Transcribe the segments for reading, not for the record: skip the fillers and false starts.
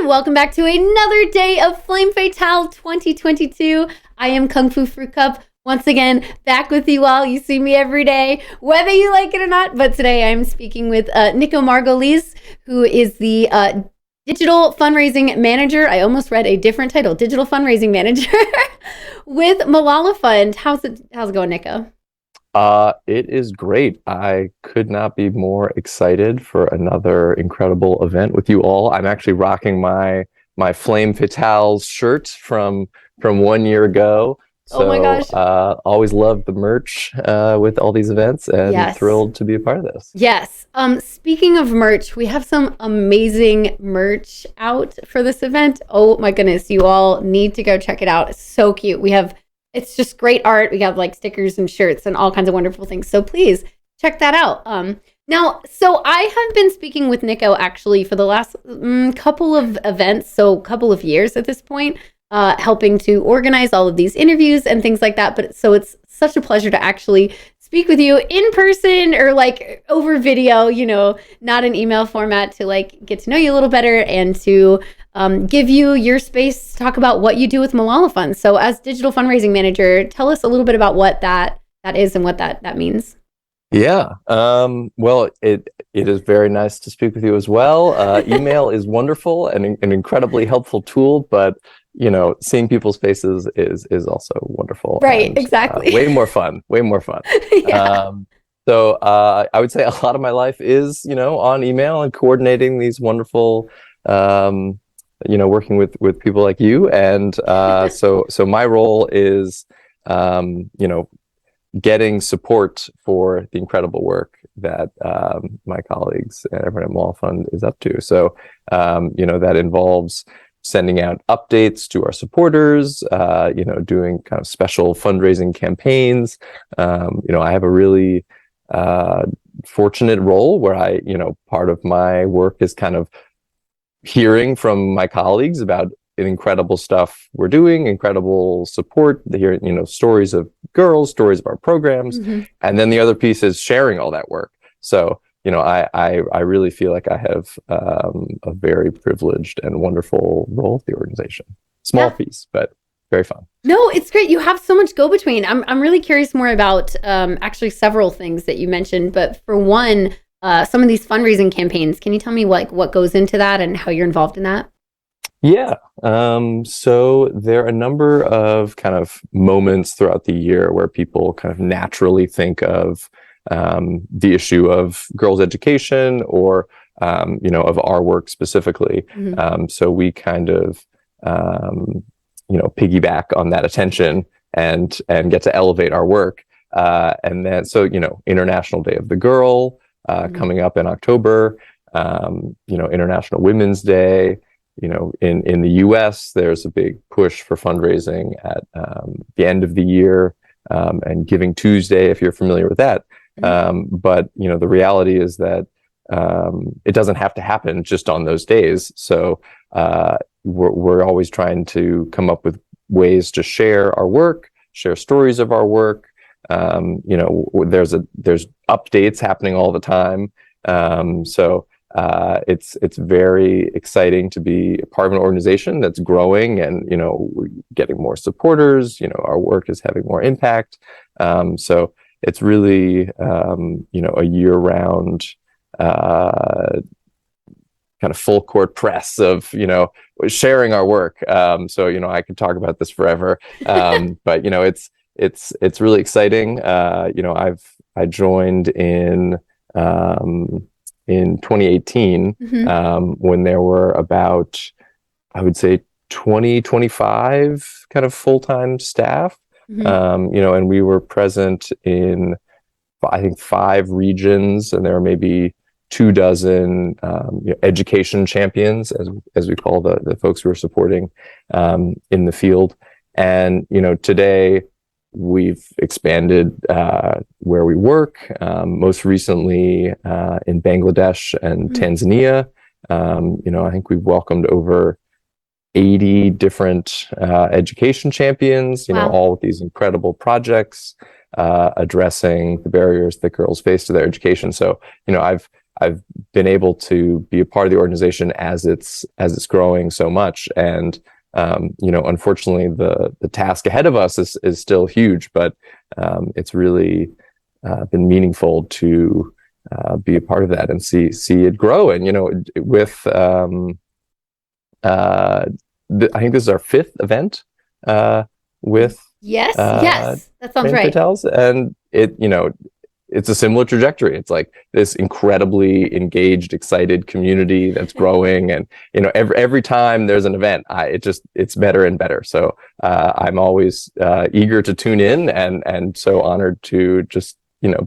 Welcome back to another day of Flame Fatale 2022. I am Kungfufruitcup, once again, back with you all. You see me every day, whether you like it or not. But today I'm speaking with Nicko Margolies, who is the digital fundraising manager. I almost read a different title, digital fundraising manager with Malala Fund. How's it going, Nicko? It is great. I could not be more excited for another incredible event with you all. I'm actually rocking my Flame Fatales shirt from 1 year ago. Oh my So gosh. always loved the merch with all these events, and Yes. thrilled to be a part of this. Yes. Speaking of merch, we have some amazing merch out for this event. Oh my goodness, you all need to go check it out. It's so cute. It's just great art. We have like stickers and shirts and all kinds of wonderful things. So please check that out. Now, so I have been speaking with Nicko actually for the last couple of events, so a couple of years at this point, helping to organize all of these interviews and things like that. But so it's such a pleasure to actually speak with you in person or like over video, not an email format, to like get to know you a little better and to give you your space to talk about what you do with Malala Fund. So as digital fundraising manager, tell us a little bit about what that is and what that means. Yeah. Well, it is very nice to speak with you as well. Email is wonderful and an incredibly helpful tool, but seeing people's faces is also wonderful. Right, And, exactly. way more fun. Yeah. So I would say a lot of my life is, on email and coordinating these wonderful, working with people like you. And so my role is, getting support for the incredible work that my colleagues and everyone at Malala Fund is up to. So, that involves sending out updates to our supporters, doing kind of special fundraising campaigns. I have a really fortunate role where part of my work is kind of hearing from my colleagues about incredible stuff we're doing, incredible support, hearing, stories of girls, stories of our programs. Mm-hmm. And then the other piece is sharing all that work. So, I really feel like I have a very privileged and wonderful role at the organization. Small piece, but very fun. No, it's great. You have so much go between. I'm really curious more about actually several things that you mentioned, but for one, some of these fundraising campaigns. Can you tell me what goes into that and how you're involved in that? Yeah. So there are a number of kind of moments throughout the year where people kind of naturally think of the issue of girls' education or, of our work specifically. Mm-hmm. So we kind of, piggyback on that attention and get to elevate our work. And then, so, International Day of the Girl coming up in October, International Women's Day. In the US, there's a big push for fundraising at the end of the year, and Giving Tuesday, if you're familiar with that. But, the reality is that it doesn't have to happen just on those days. So we're always trying to come up with ways to share our work, share stories of our work. There's updates happening all the time. So it's very exciting to be a part of an organization that's growing and, we're getting more supporters, our work is having more impact. So it's really, a year-round kind of full court press of, sharing our work. So, I could talk about this forever. But, it's really exciting. I joined in 2018, Mm-hmm. when there were about, I would say, 25 kind of full-time staff, Mm-hmm. and we were present in, I think, 5 regions, and there were maybe 24 education champions, as we call the folks who are supporting in the field. And, today, we've expanded where we work, most recently in Bangladesh and Tanzania. I think we've welcomed over 80 different education champions, Wow. all with these incredible projects addressing the barriers that girls face to their education. So, I've been able to be a part of the organization as it's growing so much. And unfortunately, the task ahead of us is still huge, but it's really been meaningful to be a part of that and see it grow. And with I think this is our 5th event with yes, that sounds right. Fatales, and it's a similar trajectory. It's like this incredibly engaged, excited community that's growing, and every time there's an event, it's better and better. So I'm always eager to tune in, and so honored to just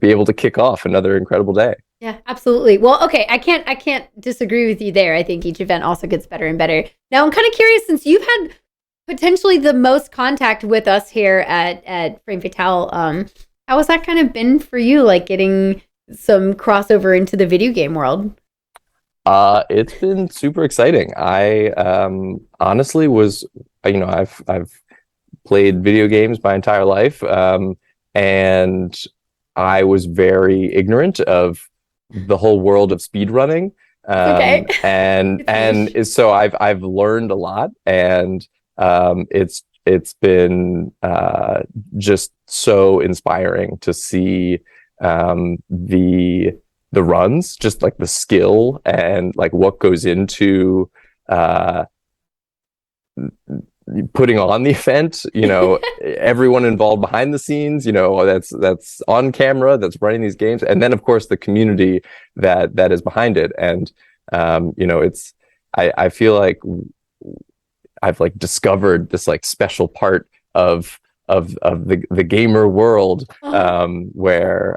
be able to kick off another incredible day. Yeah, absolutely. Well, okay, I can't disagree with you there. I think each event also gets better and better. Now, I'm kind of curious, since you've had potentially the most contact with us here at Frame Fatale, how has that kind of been for you, like getting some crossover into the video game world? It's been super exciting. I honestly was, I've played video games my entire life, and I was very ignorant of the whole world of speedrunning. Okay. And so I've learned a lot, and it's been just so inspiring to see the runs, just like the skill and like what goes into putting on the event, everyone involved behind the scenes, that's on camera, that's running these games, and then of course the community that is behind it. And I feel like I've like discovered this like special part of the gamer world, where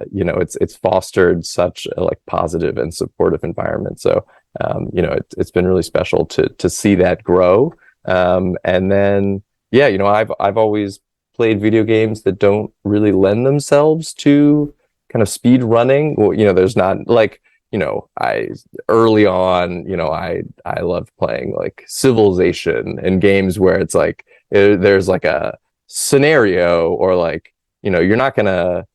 it's fostered such a like positive and supportive environment. So it's been really special to see that grow. And then, I've always played video games that don't really lend themselves to kind of speed running. Well, there's not like, I early on, I loved playing like Civilization and games where it's like, there's like a scenario, or like, you're not going to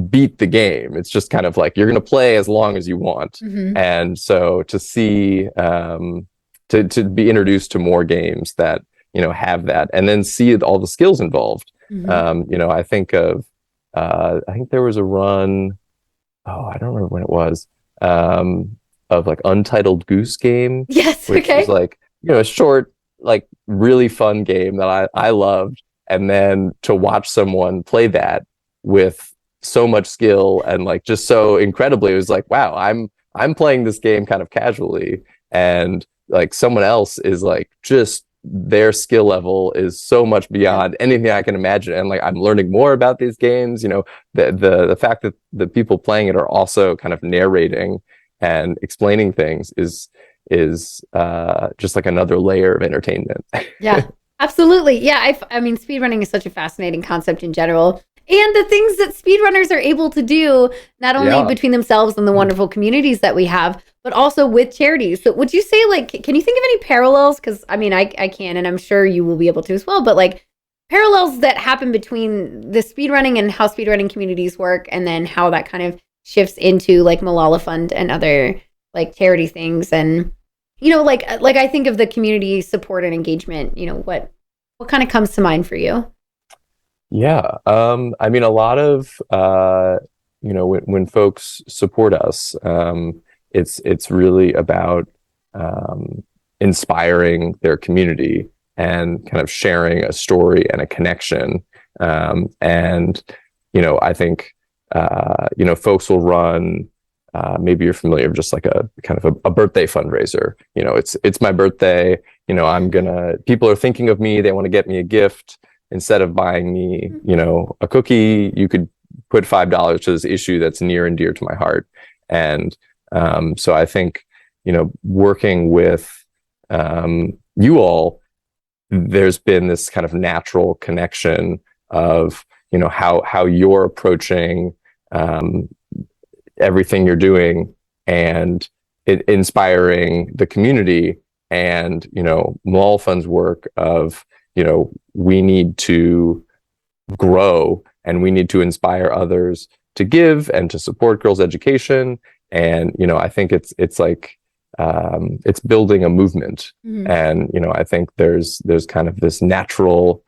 beat the game. It's just kind of like, you're going to play as long as you want. Mm-hmm. And so to see, to be introduced to more games that have that, and then see all the skills involved. Mm-hmm. I think there was a run, I don't remember when it was, of like Untitled Goose Game. Yes. Which Okay. was like a short, like really fun game that I loved, and then to watch someone play that with so much skill and like just so incredibly, it was like, wow, I'm playing this game kind of casually, and like someone else is like, just their skill level is so much beyond anything I can imagine, and like I'm learning more about these games. The fact that the people playing it are also kind of narrating and explaining things is just like another layer of entertainment. Yeah, absolutely. Yeah, I mean, speedrunning is such a fascinating concept in general. And the things that speedrunners are able to do, not only between themselves and the wonderful communities that we have, but also with charities. So would you say, like, can you think of any parallels? Because, I mean, I can, and I'm sure you will be able to as well, but like parallels that happen between the speedrunning and how speedrunning communities work, and then how that kind of shifts into like Malala Fund and other like charity things. And, like I think of the community support and engagement, what kind of comes to mind for you? Yeah. I mean, a lot of, when folks support us, it's really about inspiring their community and kind of sharing a story and a connection. And, I think, folks will run, maybe you're familiar with just like a kind of a birthday fundraiser. It's my birthday, people are thinking of me, they want to get me a gift. Instead of buying me, a cookie, you could put $5 to this issue that's near and dear to my heart. And so I think, working with you all, there's been this kind of natural connection of, how you're approaching everything you're doing, and inspiring the community, and, Malala Fund's work of, we need to grow, and we need to inspire others to give and to support girls' education. And, I think it's like, it's building a movement. Mhm. And, I think there's kind of this natural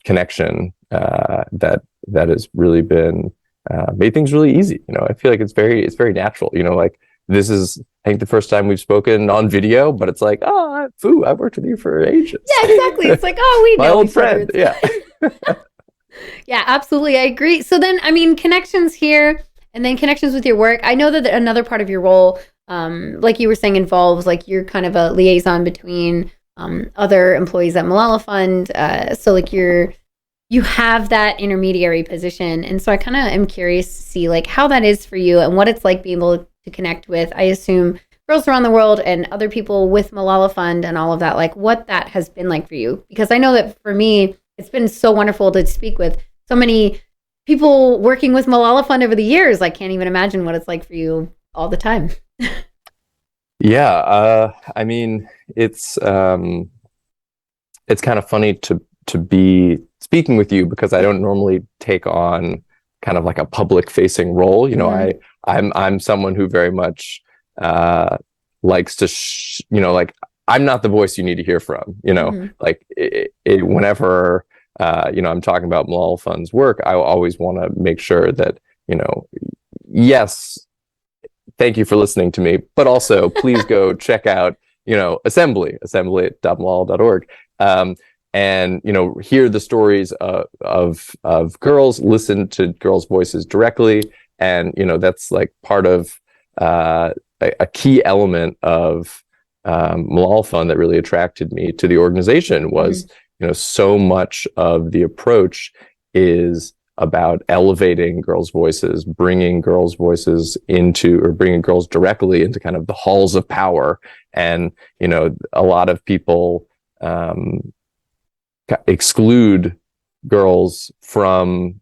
connection that has really been made things really easy. I feel like it's very natural. Like this is, I think, the first time we've spoken on video, but it's like, oh, Fu, I've worked with you for ages. Yeah, exactly. It's like, oh, we my know old each other. friend. Yeah. Yeah, absolutely. I agree. So then, I mean, connections here and then connections with your work. I know that another part of your role, like you were saying, involves like you're kind of a liaison between other employees at Malala Fund. So like you have that intermediary position. And so I kind of am curious to see like how that is for you and what it's like being able to connect with, I assume, girls around the world and other people with Malala Fund and all of that, like what that has been like for you. Because I know that for me, it's been so wonderful to speak with so many people working with Malala Fund over the years. I can't even imagine what it's like for you all the time. Yeah. I mean, it's kind of funny to be speaking with you because I don't normally take on kind of like a public facing role. I'm someone who very much likes to like I'm not the voice you need to hear from. Like whenever I'm talking about Malala Fund's work, I always want to make sure that yes, thank you for listening to me, but also please go check out assembly@malala.org. And hear the stories of girls, listen to girls' voices directly, and that's like part of a key element of Malala Fund that really attracted me to the organization was so much of the approach is about elevating girls' voices, bringing girls' voices bringing girls directly into kind of the halls of power. And a lot of people exclude girls from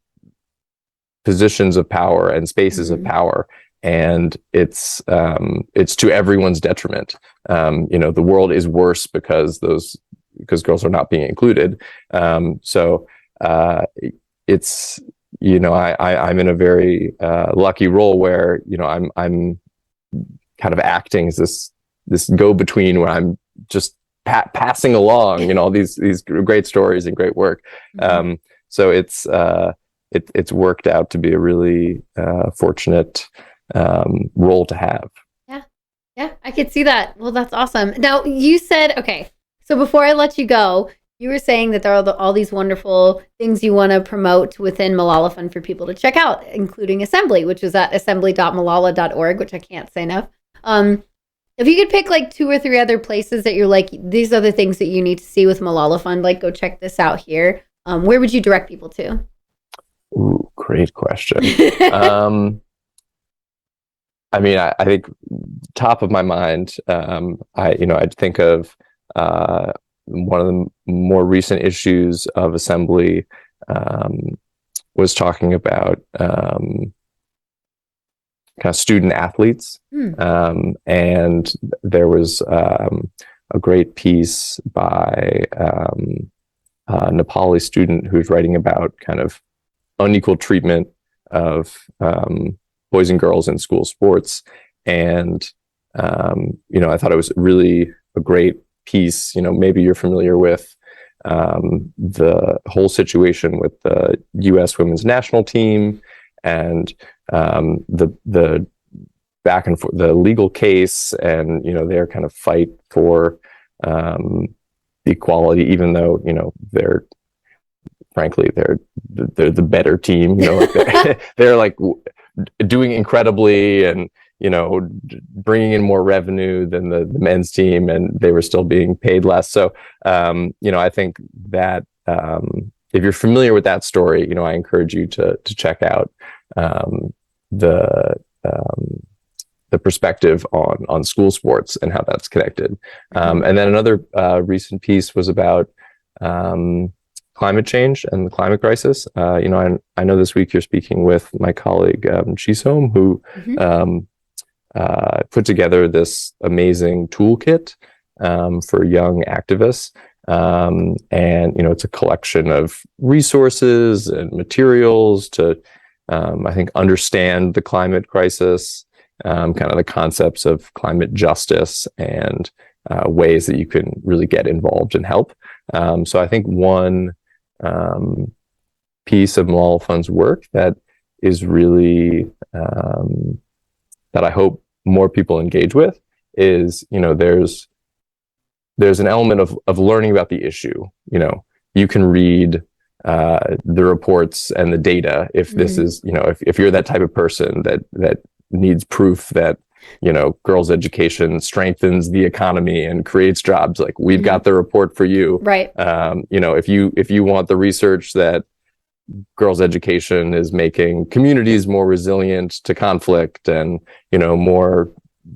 positions of power and spaces of power, and it's to everyone's detriment. The world is worse because girls are not being included. So it's I'm in a very lucky role where I'm kind of acting as this go-between where I'm just passing along, all these great stories and great work. So it's worked out to be a really fortunate role to have. Yeah, I could see that. Well, that's awesome. Now you said, okay, so before I let you go, you were saying that there are all these wonderful things you want to promote within Malala Fund for people to check out, including Assembly, which is at assembly.malala.org, which I can't say enough. If you could pick like 2 or 3 other places that you're like, these are the things that you need to see with Malala Fund, like go check this out here, where would you direct people to? Ooh, great question. I mean, I think top of my mind, I'd think of one of the more recent issues of Assembly was talking about kind of student athletes. And there was a great piece by a Nepali student who's writing about kind of unequal treatment of boys and girls in school sports. And, I thought it was really a great piece. Maybe you're familiar with the whole situation with the U.S. women's national team and the back and forth, the legal case, and their kind of fight for equality, even though they're frankly they're the better team. Like they're like doing incredibly and bringing in more revenue than the men's team, and they were still being paid less. So I think that if you're familiar with that story, I encourage you to check out the perspective on school sports and how that's connected. And then another recent piece was about climate change and the climate crisis. I know this week you're speaking with my colleague Chisom, who put together this amazing toolkit for young activists. And it's a collection of resources and materials to I think understand the climate crisis kind of the concepts of climate justice and ways that you can really get involved and help. So I think one piece of Malala Fund's work that is really that I hope more people engage with is, there's an element of learning about the issue. You can read the reports and the data if this is, if you're that type of person that needs proof that girls' education strengthens the economy and creates jobs, like we've got the report for you. Right. If you want the research that girls' education is making communities more resilient to conflict and more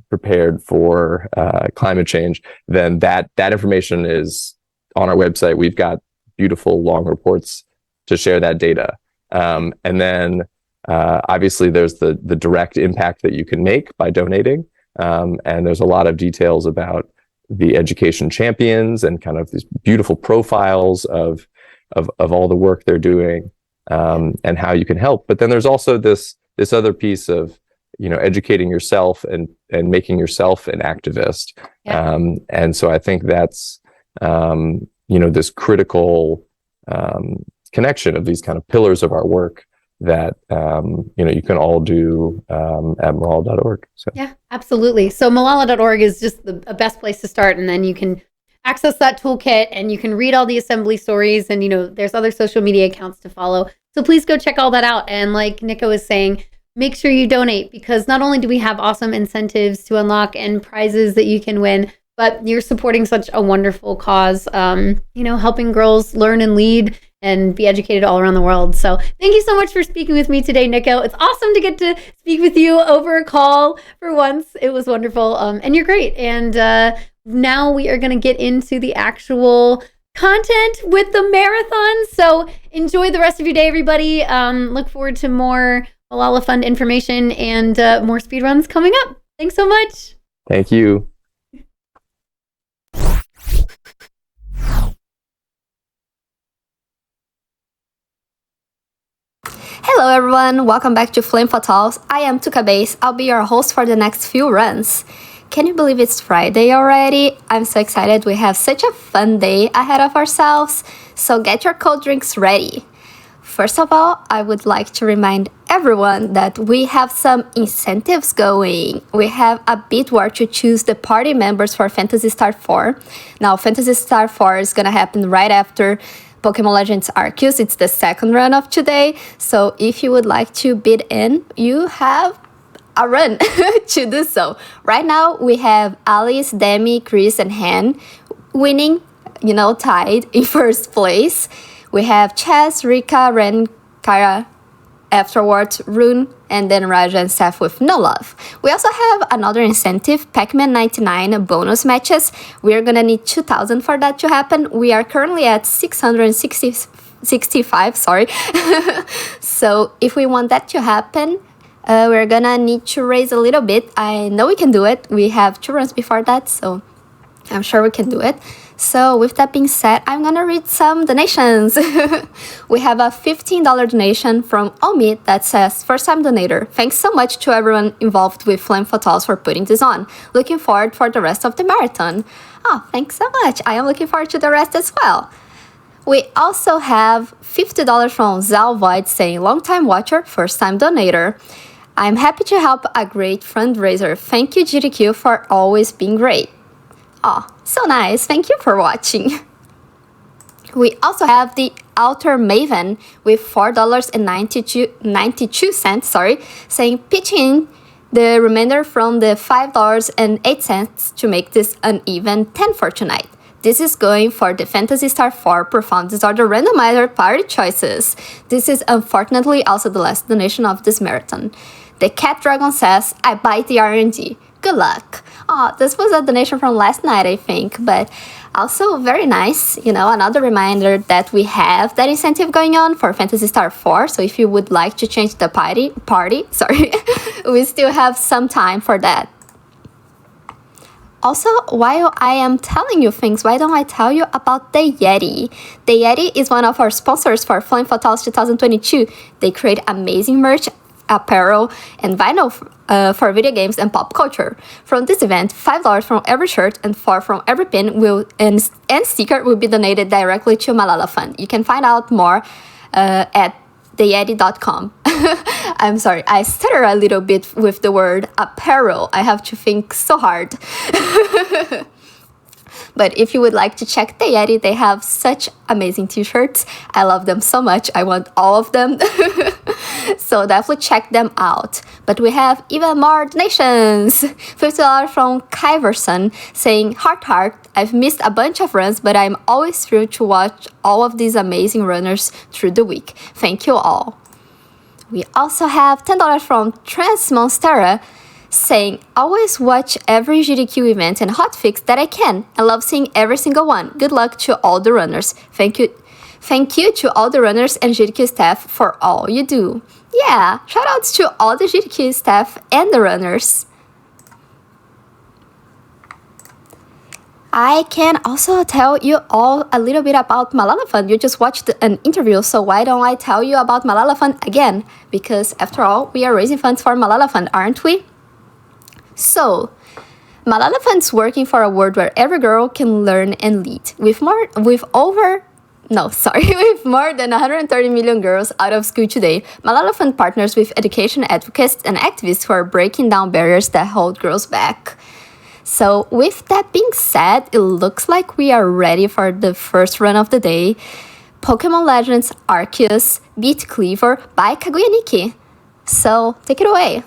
prepared for climate change, then that information is on our website. We've got beautiful long reports to share that data, and then obviously there's the direct impact that you can make by donating, and there's a lot of details about the education champions and kind of these beautiful profiles of all the work they're doing, and how you can help. But then there's also this other piece of educating yourself and making yourself an activist. Yeah. And so I think that's this critical connection of these kind of pillars of our work that you can all do at malala.org. So. Yeah, absolutely. So malala.org is just the best place to start, and then you can access that toolkit and you can read all the assembly stories, and there's other social media accounts to follow. So please go check all that out. And like Nicko was saying, make sure you donate, because not only do we have awesome incentives to unlock and prizes that you can win, but you're supporting such a wonderful cause, helping girls learn and lead and be educated all around the world. So thank you so much for speaking with me today, Nicko. It's awesome to get to speak with you over a call for once. It was wonderful. And you're great. And now we are going to get into the actual content with the marathon. So enjoy the rest of your day, everybody. Look forward to more Malala Fund information and more speedruns coming up. Thanks so much. Thank you. Hello everyone, welcome back to Flame Fatals. I am Tuka Base. I'll be your host for the next few runs. Can you believe it's Friday already? I'm so excited. We have such a fun day ahead of ourselves. So get your cold drinks ready. First of all, I would like to remind everyone that we have some incentives going. We have a bid war to choose the party members for Phantasy Star 4. Now, Phantasy Star 4 is going to happen right after Pokemon Legends Arceus. It's the second run of today. So if you would like to bid in, you have a run to do so. Right now, we have Alice, Demi, Chris, and Han winning, tied in first place. We have Chess, Rika, Ren, Kyra, afterwards Rune, and then Raja and Seth with no love. We also have another incentive, Pac-Man 99 bonus matches. We are gonna need 2,000 for that to happen. We are currently at 665, sorry. So if we want that to happen, we're gonna need to raise a little bit. I know we can do it. We have 2 runs before that, so I'm sure we can do it. So with that being said, I'm gonna read some donations. We have a $15 donation from Omi that says, first time donator. Thanks so much to everyone involved with Flame Fatals for putting this on. Looking forward for the rest of the marathon. Oh, thanks so much. I am looking forward to the rest as well. We also have $50 from Zal Void saying, long time watcher, first time donator. I'm happy to help a great fundraiser. Thank you GDQ for always being great. Oh, so nice. Thank you for watching. We also have the Alter Maven with $4.92, saying pitching in the remainder from the $5.08 to make this an even 10 for tonight. This is going for the Phantasy Star 4 Profound Disorder randomizer party choices. This is unfortunately also the last donation of this marathon. The Cat Dragon says, I bite the RNG. Good luck. Oh, this was a donation from last night, I think, but also very nice. Another reminder that we have that incentive going on for Phantasy Star 4. So if you would like to change the party, we still have some time for that. Also, while I am telling you things, why don't I tell you about the Yeti? The Yeti is one of our sponsors for Flame Fatals 2022. They create amazing merch apparel, and vinyl for video games and pop culture. From this event, $5 from every shirt and $4 from every pin and sticker will be donated directly to Malala Fund. You can find out more at theyeti.com. I'm sorry, I stutter a little bit with the word apparel. I have to think so hard. But if you would like to check the Yeti, they have such amazing t-shirts. I love them so much. I want all of them. So definitely check them out. But we have even more donations. $50 from Kyverson saying, heart, I've missed a bunch of runs, but I'm always thrilled to watch all of these amazing runners through the week. Thank you all. We also have $10 from Trans Monstera saying, always watch every GDQ event and hotfix that I can. I love seeing every single one. Good luck to all the runners. Thank you to all the runners and GDQ staff for all you do. Yeah, shoutouts to all the GDQ staff and the runners. I can also tell you all a little bit about Malala Fund. You just watched an interview, so why don't I tell you about Malala Fund again? Because after all, we are raising funds for Malala Fund, aren't we? So, Malala Fund's working for a world where every girl can learn and lead. With more than 130 million girls out of school today, Malala Fund partners with education advocates and activists who are breaking down barriers that hold girls back. So, with that being said, it looks like we are ready for the first run of the day. Pokemon Legends Arceus beat Cleaver by Kaguya Nikki. So, take it away.